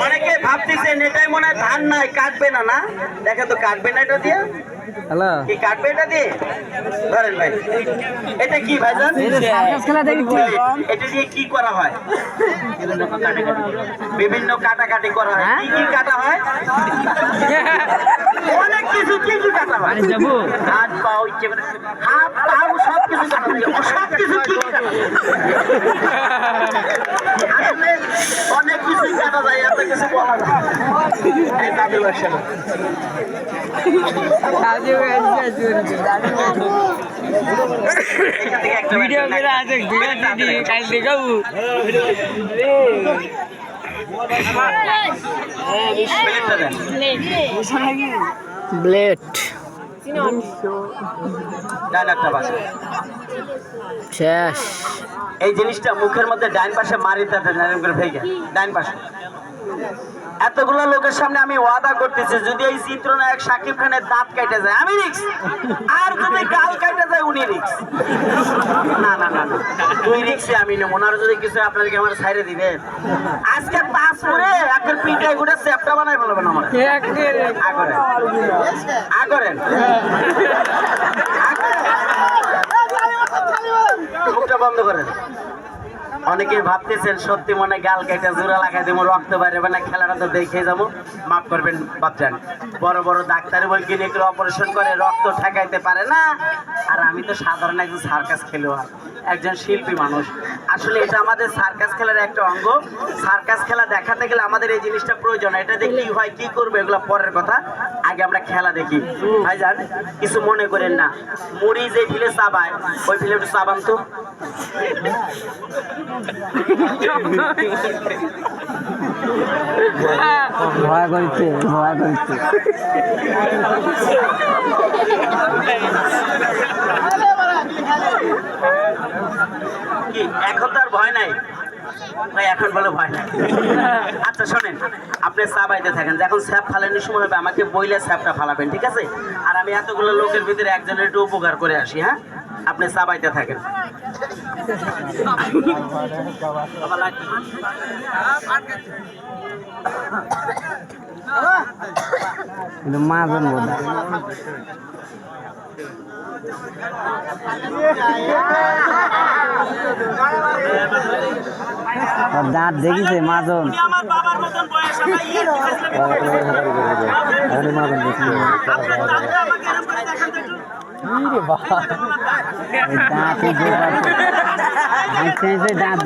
অনেকে ভাবতেছেন এটাই মনে হয় ধান নাই, কাটবে না। না দেখে তো কাটবে না এটা দিয়ে। কি কাটবে এটা দিয়ে? ধরেন ভাই, এটা কি ভাইজান? এটা দিয়ে কি করা হয়? বিভিন্ন কাটাকাটি করা হয়। কি কি কাটা হয়? অনেক কিছু। কি কি কাটা হয়? হাত পা, হাত পাও সব কিছু কাটা হয়। সব কিছু কি কি কাটা হয়? আসলে অনেক কিছু কাটা যায়, এত কিছু বলা যায়। এই দাদু ব্যবসা ভিডিও করে আছে, কাল দেখাবো। ব্লেড শেষ। এই জিনিসটা মুখের মধ্যে ডাইন পাশে মারিতে ভেঙে ডাইন পাশে। এতগুলো লোকের সামনে আমি ওয়াদা করতেছি, যদি এই চিত্রনায়ক শাকিব খানের দাঁত কেটে যায় আমি রিক্স, আর যদি গাল কেটে যায় উনি রিক্স। না না না না, দুই রিক্সে আমি নেব। ওনারা যদি কিছু আপনাদেরকে আমার ছাইড়ে দিবেন, আজকে পাঁচ পরে একটা পিঠায় গুড়ে চ্যাপটা বানাই বলবেন আমার। আগরেন মুখটা বন্ধ করেন। অনেকে ভাবতেছেন সত্যি মনে গাল কেটে জোড়া লাগাই দেবো, রক্ত বাইরে না, খেলাটা তো দেখে যাবো। মাফ করবেন বাচ্চান, বড় বড় ডাক্তার বই কিনে একটু অপারেশন করে রক্ত ঠেকাইতে পারে না। আর আমি তো সাধারণ একজন সার্কাস খেলোয়াড়, একজন শিল্পী মানুষ। আসলে এটা আমাদের সার্কাস খেলার একটা অঙ্গ। সার্কাস খেলা দেখাতে গেলে আমাদের এই জিনিসটা প্রয়োজন। এটা দেখে কি হয়, কি করবে এগুলো পরের কথা, আগে আমরা খেলা দেখি। ভাইজান কিছু মনে করেন না, মুড়ি যে ফিলে চাবায় ওই ফিলে একটু চাবান তো। ভয় করছে, ভয় করছে। কি এখন তো আর ভয় নাই ভাই? এখন বলে ভয় নাই। আচ্ছা শোনেন, আপনি চাবাইতে থাকেন, যখন স্যাপ ফালানোর সময় হবে আমাকে বইলে স্যাপটা ফালাবেন, ঠিক আছে? আর আমি এতগুলো লোকের ভিতরে একজনের একটু উপকার করে আসি। হ্যাঁ, আপনি চাবাইতে থাকেন। মাজন দাঁত দেখিছে মাজন। আমার বাবার মতন বয়স, দাঁত